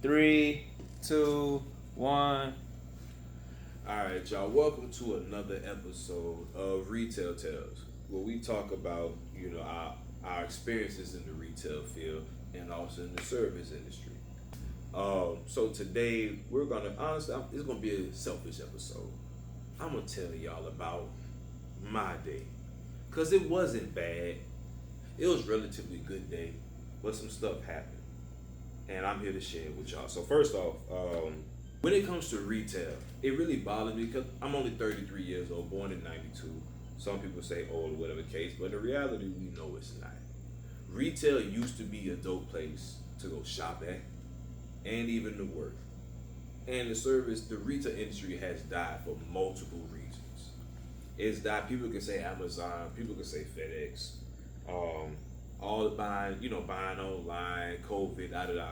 Three, two, one. All right, y'all. Welcome to another episode of Retail Tales, where we talk about our experiences in the retail field and also in the service industry. So today we're gonna honestly, it's gonna be a selfish episode. I'm gonna tell y'all about my day, cause it wasn't bad. It was relatively good day, but some stuff happened, and I'm here to share it with y'all. So first off, when it comes to retail, it really bothers me because I'm only 33 years old, born in '92. Some people say old or whatever case, but in reality, we know it's not. Retail used to be a dope place to go shop at, and even to work. And the retail industry has died for multiple reasons. It's died. People can say Amazon, people can say FedEx, um, all the buying online, COVID, da da da.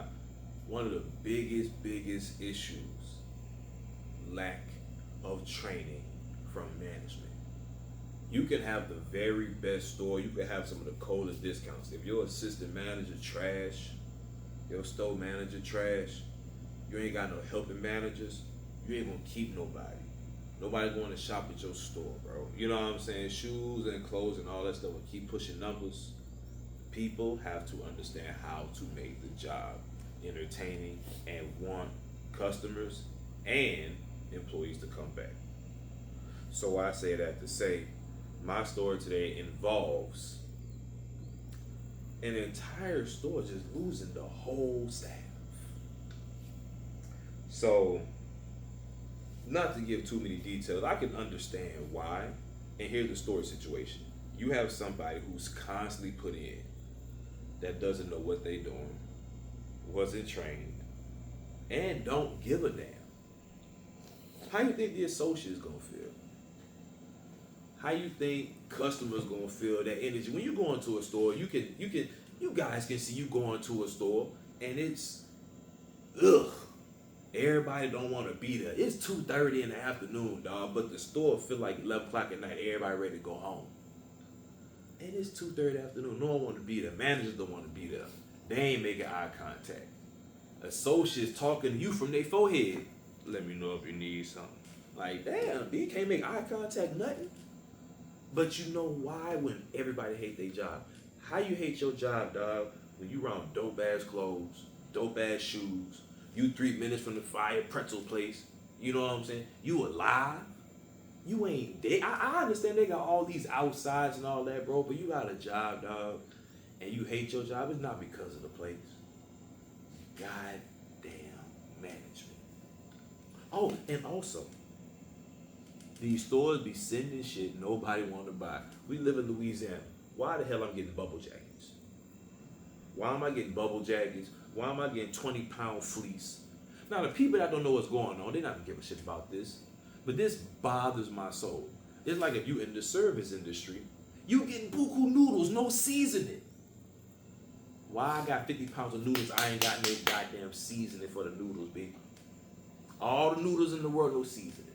One of the biggest issues, lack of training from management. You can have the very best store, you can have some of the coldest discounts. If your assistant manager trash, your store manager trash, you ain't got no helping managers, you ain't gonna keep nobody. Nobody going to shop at your store, bro. You know what I'm saying? Shoes and clothes and all that stuff will keep pushing numbers. People have to understand how to make the job entertaining and want customers and employees to come back. So I say that to say my story today involves an entire store just losing the whole staff. So, not to give too many details, I can understand why. And here's the story situation. You have somebody who's constantly put in that doesn't know what they're doing, wasn't trained, and don't give a damn. How you think the associate's gonna feel? How you think customers gonna feel that energy? When you go into a store, you guys can see you going to a store and it's ugh. Everybody don't want to be there. It's 2:30 in the afternoon, dog, but the store feel like 11 o'clock at night. Everybody ready to go home. And it's 2:30 in the afternoon. No one want to be there. Managers don't want to be there. They ain't making eye contact. Associates talking to you from their forehead. Let me know if you need something. Like, damn, you can't make eye contact, nothing. But you know why when everybody hate their job? How you hate your job, dog? When you around dope ass clothes, dope ass shoes, you 3 minutes from the fire pretzel place. You know what I'm saying? You alive. You ain't dead. I understand they got all these outsides and all that, bro, but you got a job, dog, and you hate your job. It's not because of the place. Goddamn management. Oh, and also, these stores be sending shit nobody want to buy. We live in Louisiana. Why the hell I'm getting bubble jackets? Why am I getting bubble jackets? Why am I getting 20-pound fleece? Now, the people that don't know what's going on, they're not going to give a shit about this. But this bothers my soul. It's like if you in the service industry, you getting buku noodles, no seasoning. Why I got 50 pounds of noodles, I ain't got no goddamn seasoning for the noodles, baby. All the noodles in the world, no seasoning.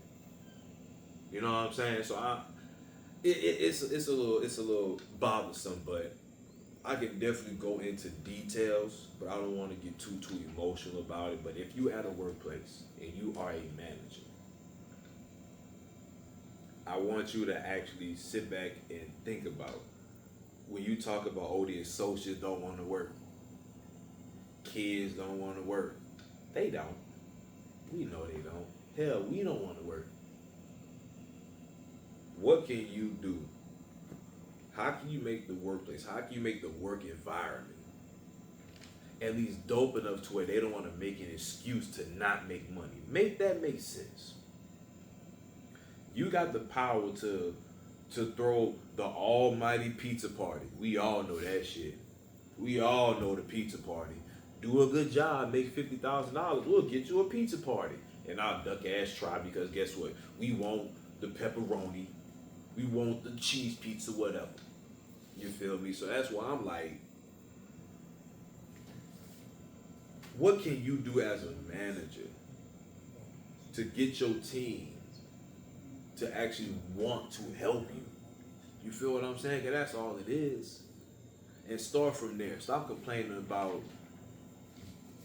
You know what I'm saying? So it's a little bothersome, but I can definitely go into details, but I don't want to get too emotional about it. But if you at a workplace and you are a manager, I want you to actually sit back and think about when you talk about the associates don't want to work, kids don't want to work. They don't. We know they don't. Hell, we don't want to work. What can you do? How can you make the workplace, how can you make the work environment at least dope enough to where they don't want to make an excuse to not make money? Make that make sense. You got the power to throw the almighty pizza party. We all know that shit. We all know the pizza party. Do a good job, make $50,000. We'll get you a pizza party. And I'll duck ass try because guess what? We want the pepperoni. We want the cheese pizza, whatever. You feel me? So that's why I'm like, what can you do as a manager to get your team to actually want to help you? You feel what I'm saying? Cause that's all it is. And start from there. Stop complaining about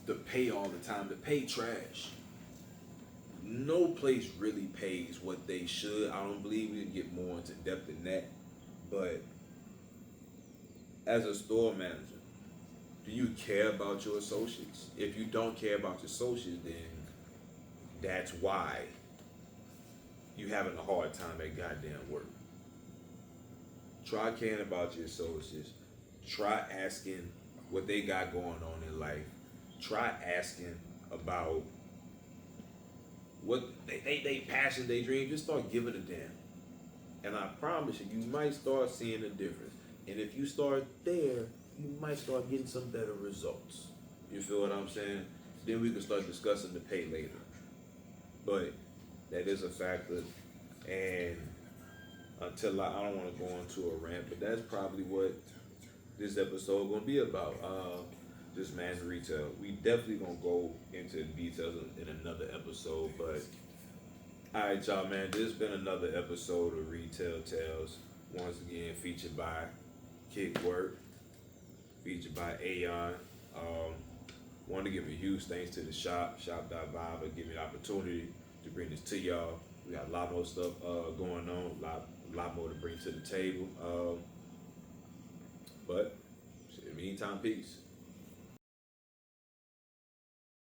the pay all the time. The pay trash. No place really pays what they should. I don't believe we can get more into depth than that. But as a store manager, do you care about your associates? If you don't care about your associates, then that's why you having a hard time at goddamn work. Try caring about your associates. Try asking what they got going on in life. Try asking about what they passion, they dream. Just start giving a damn. And I promise you, you might start seeing a difference. And if you start there, you might start getting some better results. You feel what I'm saying? Then we can start discussing the pay later. But that is a factor. And until I don't want to go into a rant, but that's probably what this episode gonna be about. Just managing retail. We definitely gonna go into the details in another episode. But all right, y'all, man. This has been another episode of Retail Tales. Once again, featured by Kickwork, featured by Aeon. Want to give a huge thanks to the shop.vibe, for giving me the opportunity to bring this to y'all. We got a lot more stuff going on, a lot more to bring to the table. But in the meantime, peace.